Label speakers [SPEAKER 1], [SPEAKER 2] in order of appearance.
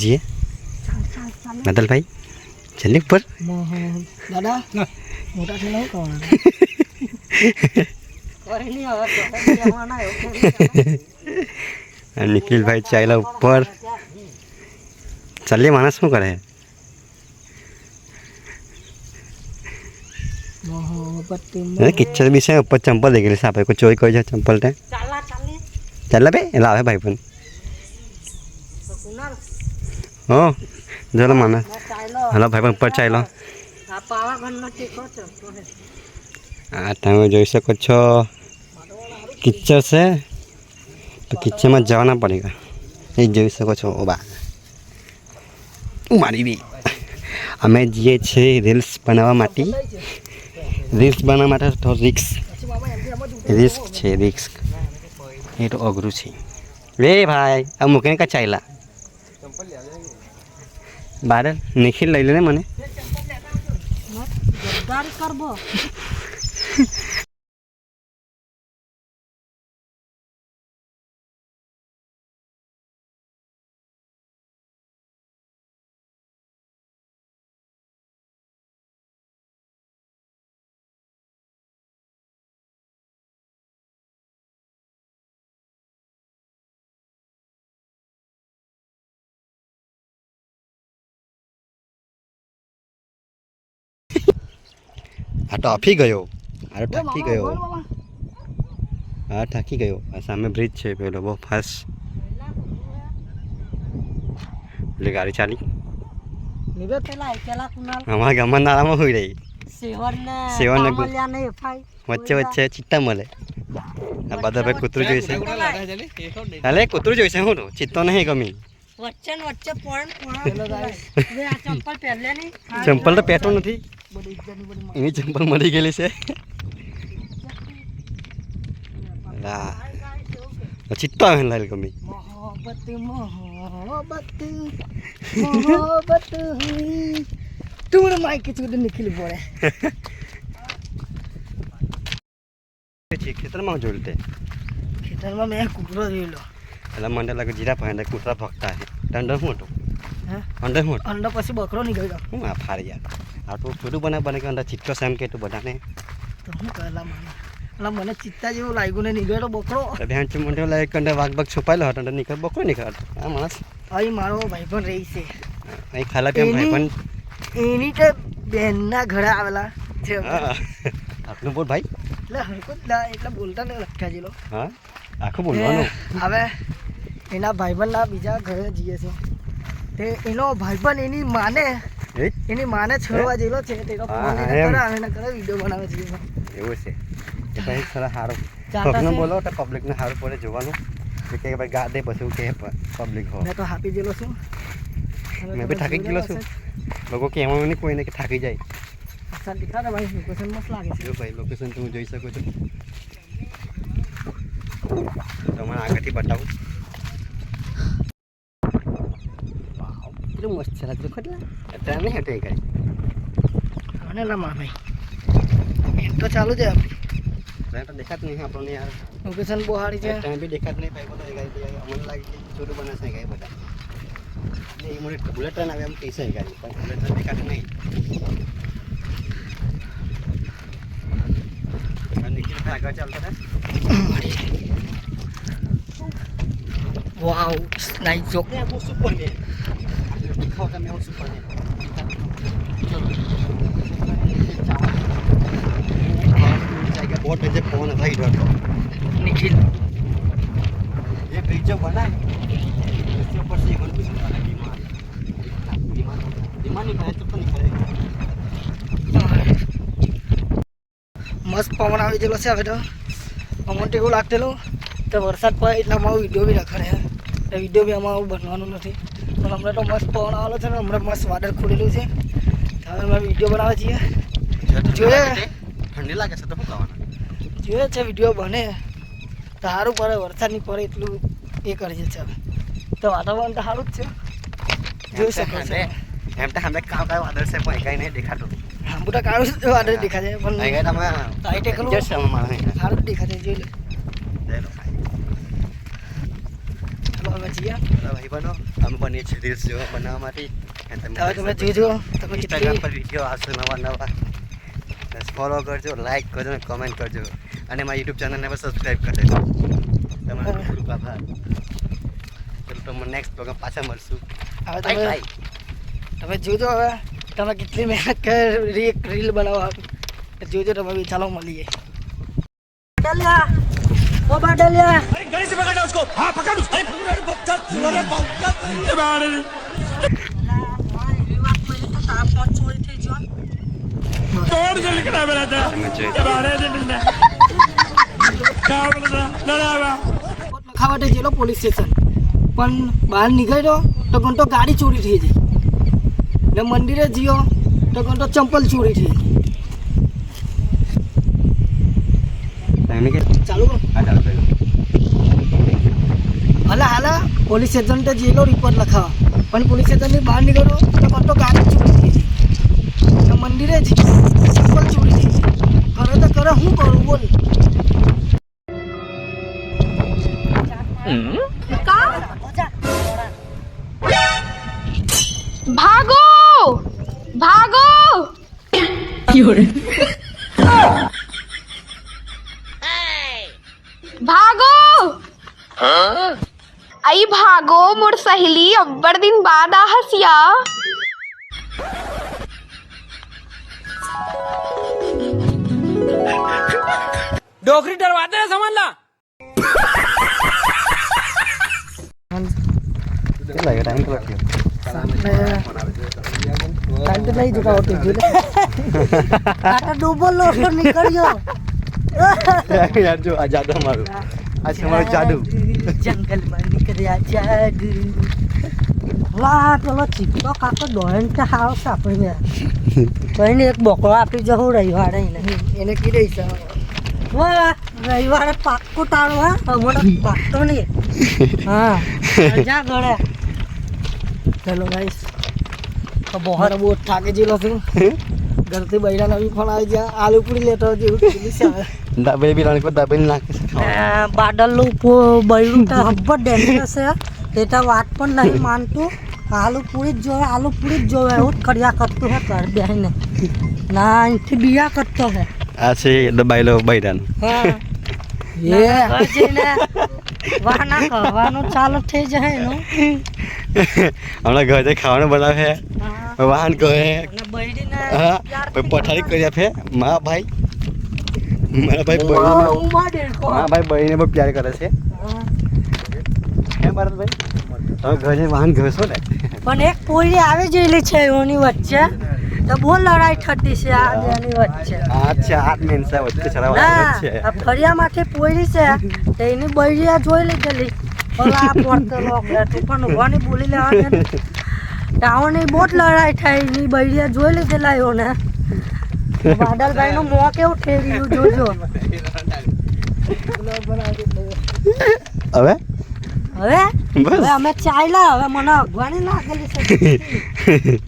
[SPEAKER 1] જીએ નદલ ભાઈ ચલી ઉપર
[SPEAKER 2] દાદા મોટા થઈને હું કરવાનું
[SPEAKER 1] निखिल भाई चाइला ऊपर चलिए मानस શું કરે કિચ્ચર બી છે ઉપર ચંપલ દે ગયેલી સાપે કોઈ ચોરી કરી જાય ચંપલ તે ચાલે બે એટલે આવે ભાઈ પણ હો ચલો માનસ હલો ભાઈ પણ ઉપર ચાલો આ તમે જોઈ શકો છો કિચ્ચર છે तो किचन में जाना पड़ेगा ये જોઈ શકો છો ઓબા મારી બી અમે જઈએ છીએ રીલ્સ બનાવવા માટે તો રિસ્ક છે રિસ્ક એ તો અઘરું છે રે ભાઈ આ મૂકીને કા ચાલ્યા બાદલ નિખિલ લઈ લે ને મને આ તો અફી ગયો આ થાકી ગયો આ સામે બ્રિજ છે પેલો બહુ ફાસ્ટ એટલે ગાડી ચાલી અમારા ગામમાં નાળામાં હોઈ રહી સેવન વચ્ચે વચ્ચે ચિત્તા મળે આ બધા ભાઈ કૂતરું જોઈશે હાલે કૂતરું જોઈશે હું તો ચિત્તો નહીં ગમી ચંપલ તો પહેરતો નથી એની ચંપલ મળી ગયેલી છે ચિત્તો આવે લાલ ગમી
[SPEAKER 2] તું માઈક ચૂડ નીકળી પડે
[SPEAKER 1] ખેતરમાં જોયું તે
[SPEAKER 2] ખેતરમાં મેં કૂતરો જોયેલો
[SPEAKER 1] એટલે મને લાગે જીરા પાસે કૂતરા ભગતા છે અંડર શું હતું અંડર શું
[SPEAKER 2] અંડર પછી બકરો નીકળ્યો
[SPEAKER 1] હું આ ફારી યાર આ તો થોડું બને કે અંદર ચિત્તો સેમ કે તું બધાને
[SPEAKER 2] તો હું કહેલા મને ચિત્તા જેવું લાગ્યું ને નીકળ્યો બકરો
[SPEAKER 1] બેન છે મને લાગે કે અંદર વાઘ છુપાયેલો હતો અંદર નીકળ બકરો નીકળતો આ માણસ
[SPEAKER 2] અહીં મારો ભાઈ પણ રહી છે
[SPEAKER 1] અહીં ખાલા પીવા ભાઈ પણ
[SPEAKER 2] એની તો બેનના ઘરે આવેલા છે
[SPEAKER 1] આટલું બોલ ભાઈ
[SPEAKER 2] એટલે હરકત એટલે બોલતા નહીં લખ્યા જેલો
[SPEAKER 1] હા આખું બોલવાનું
[SPEAKER 2] હવે એના ભાઈબંધના બીજા ઘરે જઈએ છે તે એનો ભાઈબંધ એની માને છોડવા જેલો છે તેનો ફોન એને કરે વિડીયો બનાવે છે
[SPEAKER 1] એવું છે એટલે થોડા સારું પબ્લિકને બોલો તો પબ્લિકને સારું પડે જોવાનું કે ભાઈ ગા દે પછી કે પબ્લિક હો
[SPEAKER 2] મેં તો હાપી ગયેલો છું
[SPEAKER 1] મેં બી થાકી ગયેલો છું લોકો કે એમાં નહીં કોઈને કે થાકી જાય
[SPEAKER 2] અચ્છા દીકરા ભાઈ લોકેશન મસ્ત લાગે છે
[SPEAKER 1] જો ભાઈ લોકેશન તમે જોઈ શકો છો તમારે આગળથી બતાવું એટલું મસ્ત છે લાગતું ખટલા અત્યારે નહીં હટે કાંઈ
[SPEAKER 2] અને લામા ભાઈ એમ તો ચાલુ છે
[SPEAKER 1] આપણી તો દેખાત નહીં આપણને યાર
[SPEAKER 2] લોકેશન બહુ સારી છે
[SPEAKER 1] ત્યાં બી દેખાત નહીં ભાઈ બધા અમને લાગે કે ચોરું બનાવશે ગાય બધા એ મને બુલેટ ટ્રેન આવે એમ કહીશે ગાડી પણ બુલેટ ટ્રેન દેખાત નહીં આગળ ચાલતા
[SPEAKER 2] વાવ નાઇસ જોક
[SPEAKER 1] બહુ સુપર છે दिखाओ तो मैं सुपर है जाएगा बहुत मजे फोन है भाई डॉट
[SPEAKER 2] निखिल
[SPEAKER 1] ये ब्रिज जो बना है इसके ऊपर से एक भी बना है विमान नहीं पाए तो नहीं करेगा
[SPEAKER 2] મસ્ત પવન આવી ગયેલો છે હવે તો અમને એવું લાગતેલું તો વરસાદ પડે એટલે અમારો વિડીયો બી રખાડે એ વિડીયો બી અમારું બનવાનું નથી પણ હમણાં તો મસ્ત પવન આવેલો છે ને હમણાં મસ્ત વાદળ ખુલેલું છે હવે અમે વિડીયો બનાવે છીએ જોઈએ
[SPEAKER 1] ઠંડી લાગે છે તો શું કરવાનું
[SPEAKER 2] જોઈએ છે વિડીયો બને તો સારું પડે વરસાદ નહીં પડે એટલું એ કરી છે હવે તો વાતાવરણ તો સારું જ છે જોઈ શકો છો
[SPEAKER 1] એમ તો અમે કામ કાંઈ વાદળ છે પણ કાંઈ નહીં દેખાતું
[SPEAKER 2] મોટા કાળું વાદળ દેખાય છે પણ
[SPEAKER 1] તમે
[SPEAKER 2] સાઈડ એકલું સારું દેખાય છે જોઈ લે ચલો હવે છીએ
[SPEAKER 1] ભાઈ બનો અમે બનીએ છીએ રીલ્સ જોવા બનાવવા માટે
[SPEAKER 2] હવે તમે જોજો તમે
[SPEAKER 1] ઇન્સ્ટાગ્રામ
[SPEAKER 2] કેટલી
[SPEAKER 1] પર વિડીયો આવશે નવા ફોલો કરજો લાઈક કરજો અને કમેન્ટ કરજો અને મારી યુટ્યુબ ચેનલને પણ સબસ્ક્રાઈબ કરી દેજો તમારો ખૂબ ખૂબ આભાર ચલો તમને નેક્સ્ટ પ્રોગ્રામ પાછા મળશું
[SPEAKER 2] હવે
[SPEAKER 1] બાય
[SPEAKER 2] તમે જોજો હવે તમે કેટલી મહેનત કરી રીલ બનાવવા જોજો તમે બી ચાલો મળીએ બાડલિયા ઓ બાડલિયા
[SPEAKER 3] गाड़ी से पकड़ उसको हाँ पकड़ तोड़ से निकला मेरा था
[SPEAKER 2] લખાવા માટે જેલો પોલીસ સ્ટેશન પણ બહાર નીકળ્યો તો ઘંટો ગાડી ચોરી થઈ ગઈ ને મંદિરે જીઓ તો ઘંટો ચંપલ ચોરી થઈ ગઈ ચાલુ કરો હાલા પોલીસ સ્ટેશન તો જેલો રિપોર્ટ લખાવા પણ પોલીસ સ્ટેશનની બહાર નીકળ્યો તો ઘંટો ગાડી ચોરી થઈ ગઈ ને મંદિરે જીઓ ચંપલ ચોરી થઈ ગઈ કરે તો કરે શું કરું બોલ
[SPEAKER 4] भागो भागो भागो आई भागो मोर सहेली अब्बर दिन बाद आ हसिया
[SPEAKER 3] डोकरी डरवाते हैं समझ ला
[SPEAKER 1] ટાઈમ તો લાગ્યો
[SPEAKER 2] ટાઈમ તો નહીં જુકા હોતી જોલે આટા ડૂબો લોટો નીકળ્યો
[SPEAKER 1] યાર જો આ જાદુ મારું આ છે મારું જાદુ
[SPEAKER 2] જંગલમાં નીકળ્યા જાદુ વાહ પેલો ચીકતો કાકો દોડન કે હાવ સાપડ્યા કઈને એક બોકડો આપી જવું રવિવારે એને કીધે છે વાહ રવિવારે પાક્કું ટાળો હા હમણાં પાકતો નહીં હા જા ગળે ચલો ગાઈસ તો બહાર બહુ થાકી જેલો છું ઘરથી બૈરા નવી ફળ આવી ગયા આલુ પૂરી લેતો જેવું કીધું છે
[SPEAKER 1] દાબેલી બી રાણી પર દાબેલી નાખે છે
[SPEAKER 2] બાદલનું બૈરું તો હબ્બર ડેન્જરસ છે તે તો વાત પણ નહીં માનતું આલુ પૂરી જ જોવે એવું જ કર્યા કરતું હે ઘર બેહીને ના અહીંથી બિયા કરતો હે
[SPEAKER 1] આ છે દબાયેલો બૈરાન
[SPEAKER 2] હા વાહના કરવાનું ચાલુ થઈ જાય એનું
[SPEAKER 1] હમણાં ઘરે ખાવાનું બનાવે વાહન કહે હા પછી પઠારી કરી આપે મારા ભાઈ બહેને બહુ પ્યાર કરે છે હે ભારતભાઈ તમે ઘરે વાહન ઘસો ને
[SPEAKER 2] પણ એક પોરી આવી જેલી છે એની વચ્ચે તો બહુ લડાઈ થતી છે આ બેની વચ્ચે
[SPEAKER 1] અચ્છા આ મેન છે વચ્ચે ચડાવવા છે
[SPEAKER 2] આ ફળિયામાંથી પોરી છે તો એની બૈરિયા જોઈ લીધેલી ઓલા પડતો લોક તું પણ ઉભાની બોલી લેવાની ટાવરની બહુ જ લડાઈ થઈ એની બૈરિયા જોઈ લીધેલા એઓને બાદલભાઈનું મોં કેવું થઈ ગયું જોજો
[SPEAKER 1] હવે
[SPEAKER 2] હવે અમે ચાલ્યા હવે મને અગવાની લાગેલી છે